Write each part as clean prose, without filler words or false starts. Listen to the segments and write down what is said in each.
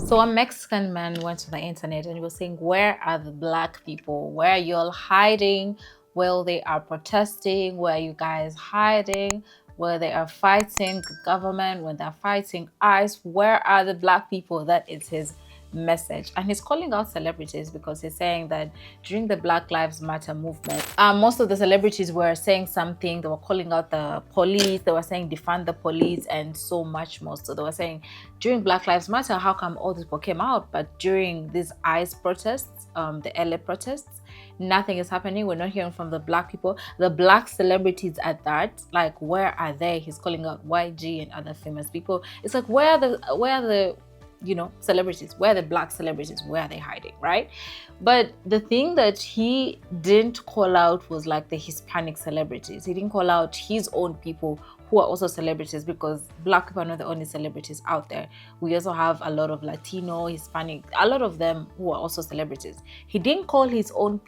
So a Mexican man went to the internet and he was saying, where are the black people? Where are you all hiding? Well, they are protesting. Where are you guys hiding? Where they are fighting the government, when they're fighting ICE, where are the black people? That is his message. And he's calling out celebrities because he's saying that during the Black Lives Matter movement, most of the celebrities were saying something. They were calling out the police, they were saying defund the police and so much more. So they were saying during Black Lives Matter, how come all these people came out, but during these ICE protests, the LA protests, nothing is happening? We're not hearing from the black people, the black celebrities at that. Like, where are they? He's calling out YG and other famous people. It's like, where are the celebrities? Where are the black celebrities? Where are they hiding, right? But the thing that he didn't call out was like the Hispanic celebrities. He didn't call out his own people who are also celebrities, because black people are not the only celebrities out there. We also have a lot of Latino, Hispanic, a lot of them who are also celebrities. He didn't call his own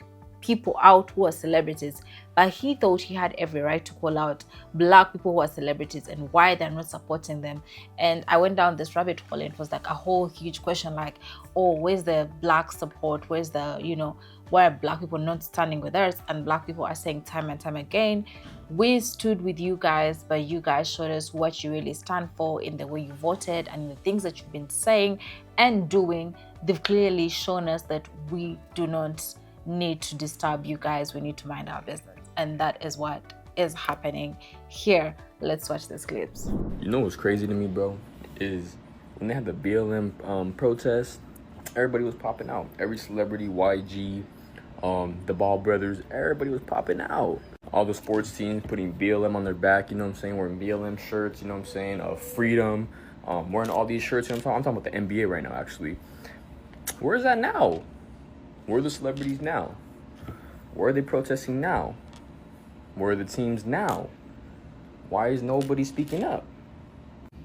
people out who are celebrities, but he thought he had every right to call out black people who are celebrities and why they're not supporting them. And I went down this rabbit hole and it was like a whole huge question, like, oh, where's the black support? Where's the, why are black people not standing with us? And black people are saying time and time again, we stood with you guys, but you guys showed us what you really stand for in the way you voted and in the things that you've been saying and doing. They've clearly shown us that we do not need to disturb you guys. We need to mind our business. And that is what is happening here. Let's watch these clips. You know what's crazy to me, bro, is when they had the BLM protest, everybody was popping out. Every celebrity, YG, the Ball brothers, everybody was popping out. All the sports teams putting BLM on their back, wearing BLM shirts, freedom, wearing all these shirts. I'm talking about the NBA right now, actually. Where is that now? Where are the celebrities now? Where are they protesting now? Where are the teams now? Why is nobody speaking up?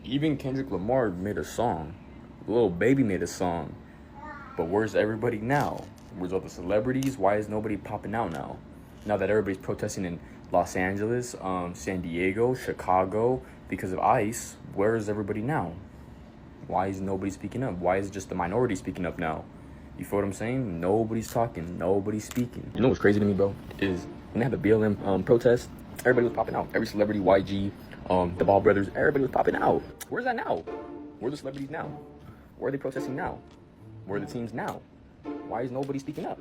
Even Kendrick Lamar made a song. Lil Baby made a song. But where's everybody now? Where's all the celebrities? Why is nobody popping out now? Now that everybody's protesting in Los Angeles, San Diego, Chicago, because of ICE, where is everybody now? Why is nobody speaking up? Why is just the minority speaking up now? You feel what I'm saying? Nobody's talking. Nobody's speaking. You know what's crazy to me, bro, is when they had the BLM protest, everybody was popping out. Every celebrity, YG, the Ball brothers, everybody was popping out. Where's that now? Where are the celebrities now? Where are they protesting now? Where are the teams now? Why is nobody speaking up?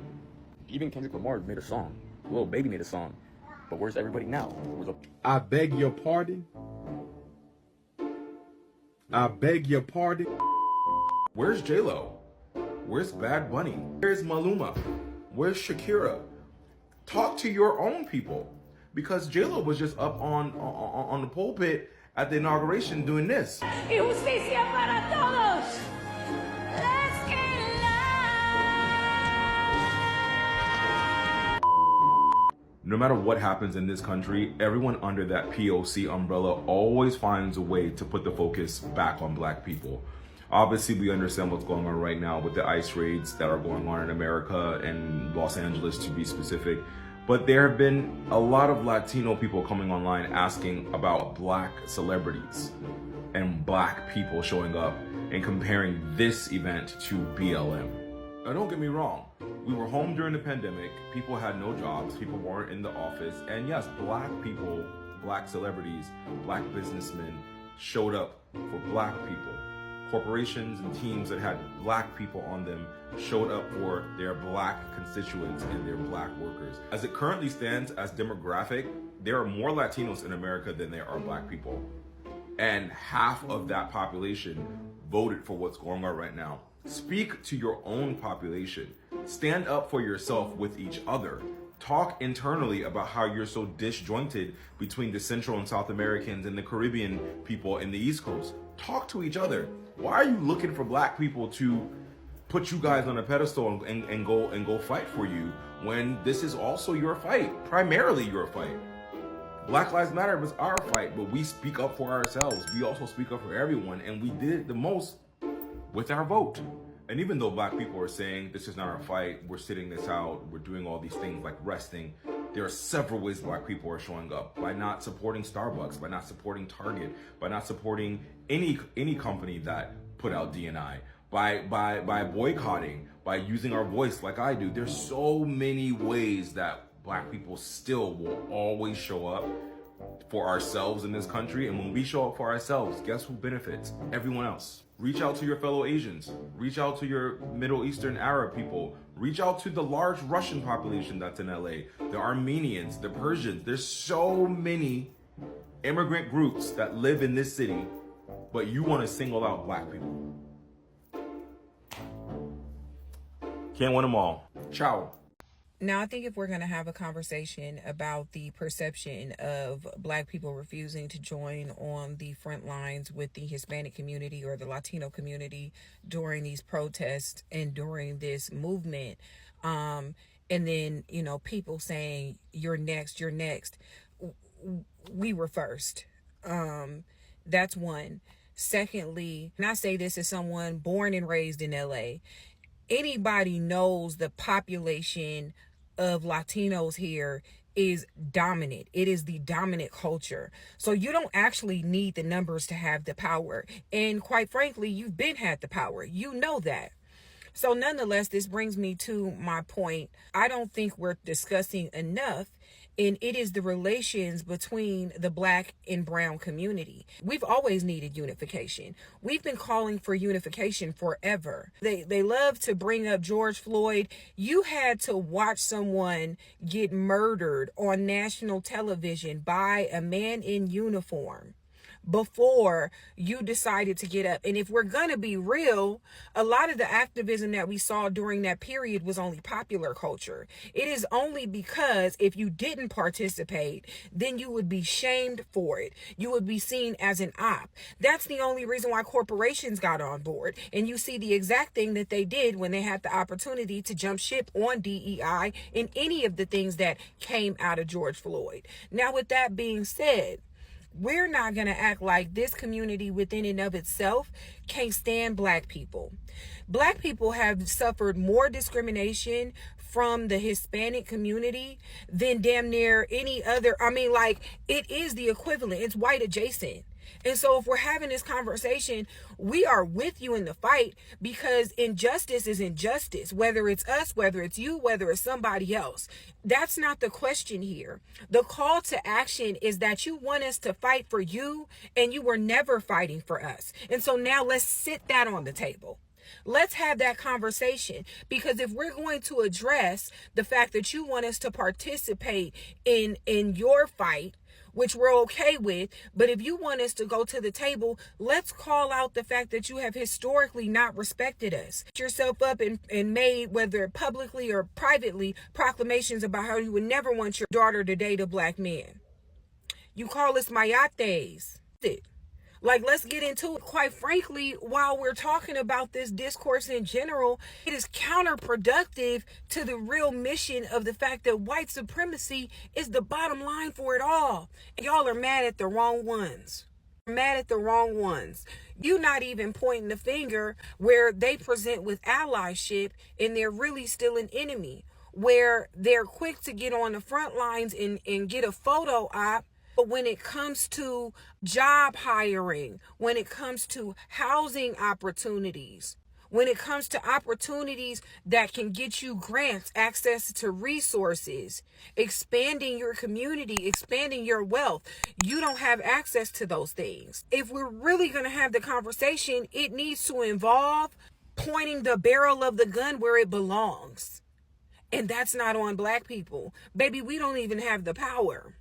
Even Kendrick Lamar made a song. Lil Baby made a song. But where's everybody now? I beg your pardon. I beg your pardon. Where's J-Lo? Where's Bad Bunny? Where's Maluma? Where's Shakira? Talk to your own people. Because J-Lo was just up on the pulpit at the inauguration doing this. Y justicia para todos. Let's get loud. No matter what happens in this country, everyone under that POC umbrella always finds a way to put the focus back on black people. Obviously, we understand what's going on right now with the ICE raids that are going on in America and Los Angeles, to be specific. But there have been a lot of Latino people coming online asking about black celebrities and black people showing up and comparing this event to BLM. Now, don't get me wrong. We were home during the pandemic. People had no jobs. People weren't in the office. And yes, black people, black celebrities, black businessmen showed up for black people. Corporations and teams that had black people on them showed up for their black constituents and their black workers. As it currently stands as demographic, there are more Latinos in America than there are black people. And half of that population voted for what's going on right now. Speak to your own population. Stand up for yourself with each other. Talk internally about how you're so disjointed between the Central and South Americans and the Caribbean people in the East Coast. Talk to each other. Why are you looking for black people to put you guys on a pedestal and go fight for you when this is also your fight, primarily your fight? Black Lives Matter was our fight, but we speak up for ourselves. We also speak up for everyone, and we did it the most with our vote. And even though black people are saying this is not our fight, we're sitting this out, we're doing all these things like resting, there are several ways black people are showing up by not supporting Starbucks, by not supporting Target, by not supporting any company that put out D&I, by boycotting, by using our voice like I do. There's so many ways that black people still will always show up for ourselves in this country. And when we show up for ourselves, guess who benefits? Everyone else. Reach out to your fellow Asians. Reach out to your Middle Eastern Arab people. Reach out to the large Russian population that's in LA. The Armenians, the Persians. There's so many immigrant groups that live in this city, but you want to single out black people. Can't win them all. Ciao. Now, I think if we're going to have a conversation about the perception of black people refusing to join on the front lines with the Hispanic community or the Latino community during these protests and during this movement, and then, you know, people saying, you're next, we were first. That's one. Secondly, and I say this as someone born and raised in LA, anybody knows the population of Latinos here is dominant. It is the dominant culture. So you don't actually need the numbers to have the power. And quite frankly, you've been had the power. You know that. So nonetheless, this brings me to my point. I don't think we're discussing enough, and it is the relations between the black and brown community. We've always needed unification. We've been calling for unification forever. They love to bring up George Floyd. You had to watch someone get murdered on national television by a man in uniform before you decided to get up. And if we're going to be real, a lot of the activism that we saw during that period was only popular culture. It is only because if you didn't participate, then you would be shamed for it. You would be seen as an op. That's the only reason why corporations got on board. And you see the exact thing that they did when they had the opportunity to jump ship on DEI and any of the things that came out of George Floyd. Now, with that being said, we're not going to act like this community within and of itself can't stand black people. Black people have suffered more discrimination from the Hispanic community than damn near any other. I mean, like, it is the equivalent. It's white adjacent. And so if we're having this conversation, we are with you in the fight, because injustice is injustice, whether it's us, whether it's you, whether it's somebody else. That's not the question here. The call to action is that you want us to fight for you, and you were never fighting for us. And so now let's sit that on the table. Let's have that conversation, because if we're going to address the fact that you want us to participate in your fight, which we're okay with, but if you want us to go to the table, let's call out the fact that you have historically not respected us. Put yourself up and made, whether publicly or privately, proclamations about how you would never want your daughter to date a black man. You call us mayates. Like, let's get into it. Quite frankly, while we're talking about this discourse in general, it is counterproductive to the real mission of the fact that white supremacy is the bottom line for it all. And y'all are mad at the wrong ones. Mad at the wrong ones. You not even pointing the finger where they present with allyship and they're really still an enemy, where they're quick to get on the front lines and get a photo op. But when it comes to job hiring, when it comes to housing opportunities, when it comes to opportunities that can get you grants, access to resources, expanding your community, expanding your wealth, you don't have access to those things. If we're really going to have the conversation, it needs to involve pointing the barrel of the gun where it belongs. And that's not on black people. Baby, we don't even have the power.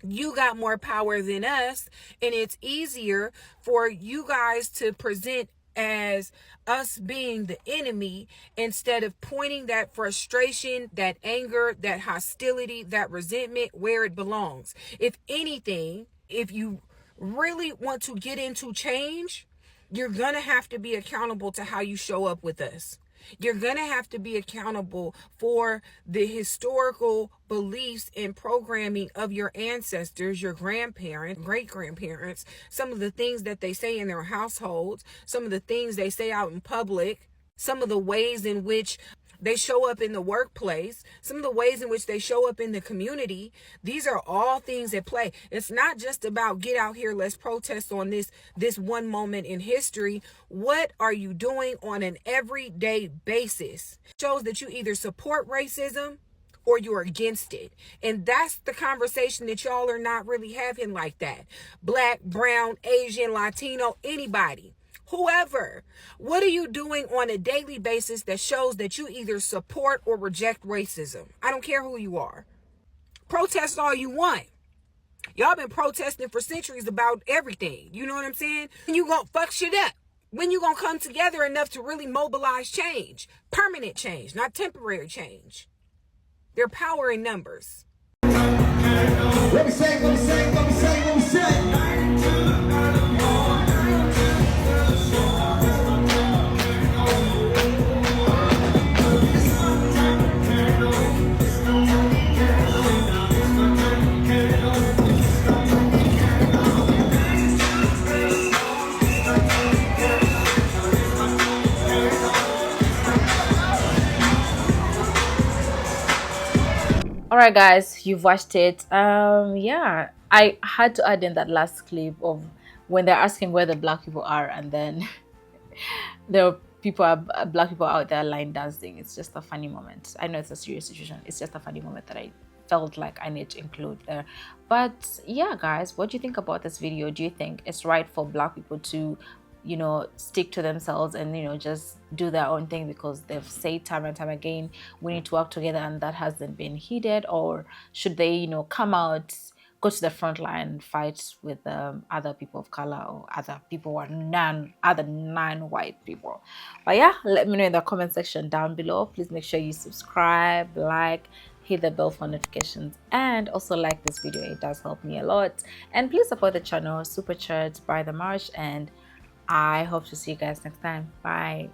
You got more power than us, and it's easier for you guys to present as us being the enemy instead of pointing that frustration, that anger, that hostility, that resentment where it belongs. If anything, if you really want to get into change, you're going to have to be accountable to how you show up with us. You're going to have to be accountable for the historical beliefs and programming of your ancestors, your grandparents, great-grandparents, some of the things that they say in their households, some of the things they say out in public, some of the ways in which they show up in the workplace, some of the ways in which they show up in the community. These are all things at play. It's not just about get out here, let's protest on this one moment in history. What are you doing on an everyday basis? It shows that you either support racism or you're against it. And that's the conversation that y'all are not really having like that. Black, brown, Asian, Latino, anybody. Whoever, what are you doing on a daily basis that shows that you either support or reject racism? I don't care who you are. Protest all you want. Y'all been protesting for centuries about everything. You know what I'm saying? When you gonna fuck shit up? When you gonna come together enough to really mobilize change? Permanent change, not temporary change. Their power in numbers. Let me say, let me say, let me say, let me say. All right, guys, you've watched it. Yeah, I had to add in that last clip of when they're asking where the black people are, and then there are black people out there line dancing. It's just a funny moment. I know it's a serious situation. It's just a funny moment that I felt like I need to include there. But yeah, guys, what do you think about this video? Do you think it's right for black people to, you know, stick to themselves and, you know, just do their own thing because they've said time and time again we need to work together, and that hasn't been heeded? Or should they, you know, come out, go to the front line and fight with other people of color or other people who are other non-white people? But yeah, let me know in the comment section down below. Please make sure you subscribe, like, hit the bell for notifications, and also like this video. It does help me a lot. And please support the channel, super chat by the march, and I hope to see you guys next time. Bye.